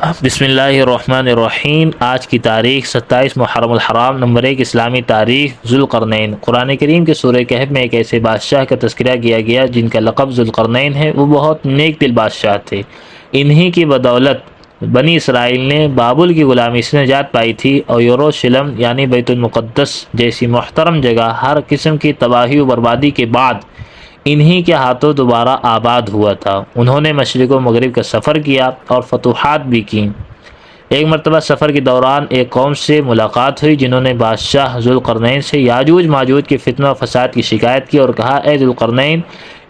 بسم اللہ الرحمن الرحیم۔ آج کی تاریخ 27 محرم الحرام نمبر 1 اسلامی تاریخ۔ ذوالقرنین۔ قرآن کریم کے سورہ کہف میں ایک ایسے بادشاہ کا تذکرہ کیا گیا جن کا لقب ذوالقرنین ہے۔ وہ بہت نیک دل بادشاہ تھے۔ انہی کی بدولت بنی اسرائیل نے بابل کی غلامی سے نجات پائی تھی اور یروشلم یعنی بیت المقدس جیسی محترم جگہ ہر قسم کی تباہی و بربادی کے بعد انہی کے ہاتھوں دوبارہ آباد ہوا تھا۔ انہوں نے مشرق و مغرب کا سفر کیا اور فتوحات بھی کی۔ ایک مرتبہ سفر کے دوران ایک قوم سے ملاقات ہوئی جنہوں نے بادشاہ ذوالقرنین سے یاجوج ماجوج کے فتنہ و فساد کی شکایت کی اور کہا، اے ذوالقرنین،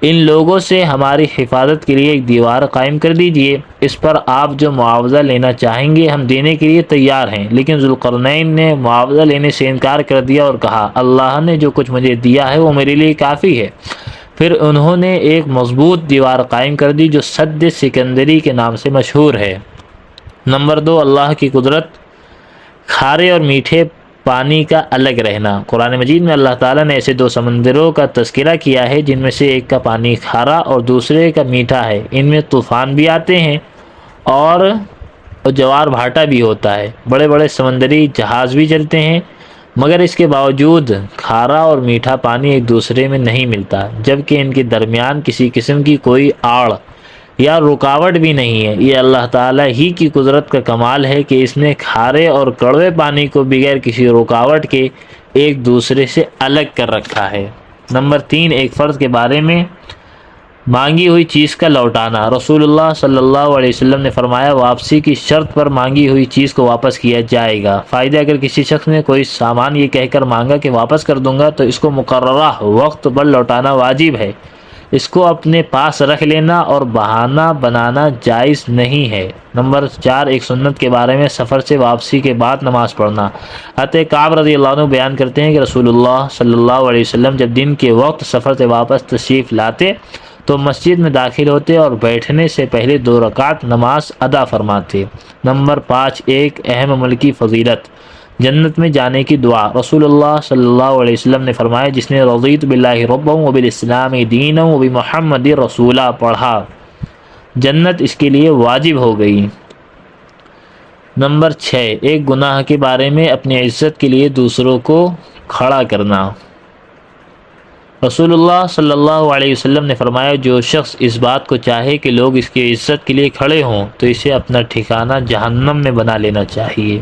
ان لوگوں سے ہماری حفاظت کے لیے ایک دیوار قائم کر دیجئے۔ اس پر آپ جو معاوضہ لینا چاہیں گے ہم دینے کے لیے تیار ہیں۔ لیکن ذوالقرنین نے معاوضہ لینے سے انکار کر دیا اور کہا، اللہ نے جو کچھ مجھے دیا ہے وہ میرے لیے کافی ہے۔ پھر انہوں نے ایک مضبوط دیوار قائم کر دی جو سد سکندری کے نام سے مشہور ہے۔ نمبر 2، اللہ کی قدرت۔ کھارے اور میٹھے پانی کا الگ رہنا۔ قرآن مجید میں اللہ تعالیٰ نے ایسے 2 سمندروں کا تذکرہ کیا ہے جن میں سے ایک کا پانی کھارا اور دوسرے کا میٹھا ہے۔ ان میں طوفان بھی آتے ہیں اور جوار بھاٹا بھی ہوتا ہے۔ بڑے بڑے سمندری جہاز بھی چلتے ہیں، مگر اس کے باوجود کھارا اور میٹھا پانی ایک دوسرے میں نہیں ملتا، جبکہ ان کے درمیان کسی قسم کی کوئی آڑ یا رکاوٹ بھی نہیں ہے۔ یہ اللہ تعالیٰ ہی کی قدرت کا کمال ہے کہ اس نے کھارے اور کڑوے پانی کو بغیر کسی رکاوٹ کے ایک دوسرے سے الگ کر رکھا ہے۔ نمبر 3، ایک فرد کے بارے میں مانگی ہوئی چیز کا لوٹانا۔ رسول اللہ صلی اللہ علیہ وسلم نے فرمایا، واپسی کی شرط پر مانگی ہوئی چیز کو واپس کیا جائے گا۔ فائدہ، اگر کسی شخص نے کوئی سامان یہ کہہ کر مانگا کہ واپس کر دوں گا تو اس کو مقررہ وقت پر لوٹانا واجب ہے۔ اس کو اپنے پاس رکھ لینا اور بہانہ بنانا جائز نہیں ہے۔ نمبر 4، ایک سنت کے بارے میں سفر سے واپسی کے بعد نماز پڑھنا۔ حضرت کعب رضی اللہ عنہ بیان کرتے ہیں کہ رسول اللہ صلی اللہ علیہ وسلم جب دن کے وقت سفر سے واپس تشریف لاتے تو مسجد میں داخل ہوتے اور بیٹھنے سے پہلے 2 رکعت نماز ادا فرماتے۔ نمبر 5، ایک اہم عمل کی فضیلت۔ جنت میں جانے کی دعا۔ رسول اللہ صلی اللہ علیہ وسلم نے فرمایا، جس نے رضیت باللہ ربا وبالاسلام دینا وبمحمد رسولا پڑھا، جنت اس کے لیے واجب ہو گئی۔ نمبر 6، ایک گناہ کے بارے میں اپنی عزت کے لیے دوسروں کو کھڑا کرنا۔ رسول اللہ صلی اللہ علیہ وسلم نے فرمایا، جو شخص اس بات کو چاہے کہ لوگ اس کی عزت کے لیے کھڑے ہوں تو اسے اپنا ٹھکانہ جہنم میں بنا لینا چاہیے۔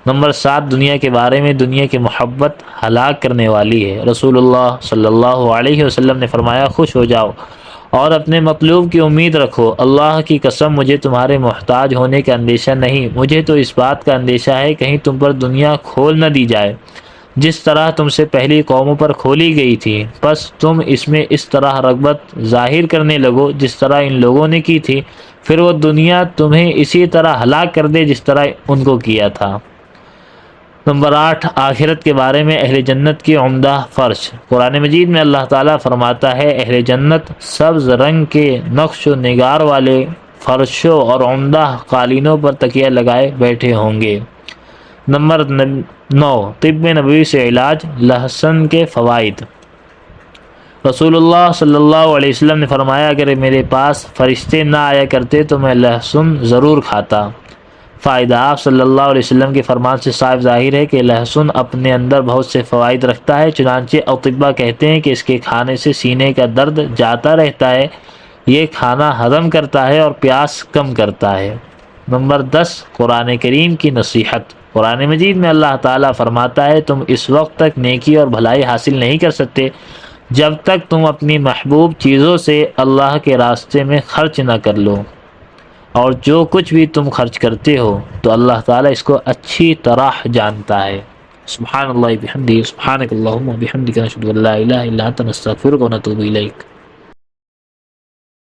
نمبر 7، دنیا کے بارے میں دنیا کی محبت ہلاک کرنے والی ہے۔ رسول اللہ صلی اللہ علیہ وسلم نے فرمایا، خوش ہو جاؤ اور اپنے مطلوب کی امید رکھو۔ اللہ کی قسم، مجھے تمہارے محتاج ہونے کا اندیشہ نہیں، مجھے تو اس بات کا اندیشہ ہے کہیں تم پر دنیا کھول نہ دی جائے جس طرح تم سے پہلی قوموں پر کھولی گئی تھی، بس تم اس میں اس طرح رغبت ظاہر کرنے لگو جس طرح ان لوگوں نے کی تھی، پھر وہ دنیا تمہیں اسی طرح ہلاک کر دے جس طرح ان کو کیا تھا۔ نمبر 8، آخرت کے بارے میں اہل جنت کی عمدہ فرش۔ قرآن مجید میں اللہ تعالیٰ فرماتا ہے، اہل جنت سبز رنگ کے نقش و نگار والے فرشوں اور عمدہ قالینوں پر تکیہ لگائے بیٹھے ہوں گے۔ نمبر 9، طب نبوی سے علاج۔ لہسن کے فوائد۔ رسول اللہ صلی اللہ علیہ وسلم نے فرمایا، اگر میرے پاس فرشتے نہ آیا کرتے تو میں لہسن ضرور کھاتا۔ فائدہ، آپ صلی اللہ علیہ وسلم کے فرمان سے صاف ظاہر ہے کہ لہسن اپنے اندر بہت سے فوائد رکھتا ہے، چنانچہ اطباء کہتے ہیں کہ اس کے کھانے سے سینے کا درد جاتا رہتا ہے، یہ کھانا ہضم کرتا ہے اور پیاس کم کرتا ہے۔ نمبر 10، قرآن کریم کی نصیحت۔ قرآن مجید میں اللہ تعالیٰ فرماتا ہے، تم اس وقت تک نیکی اور بھلائی حاصل نہیں کر سکتے جب تک تم اپنی محبوب چیزوں سے اللہ کے راستے میں خرچ نہ کر لو، اور جو کچھ بھی تم خرچ کرتے ہو تو اللہ تعالیٰ اس کو اچھی طرح جانتا ہے۔ سبحان اللہ بحمدہ، سبحانک اللہم وبحمدک، نشہد ان لا الہ الا انت، نستغفرک ونتوب الیک۔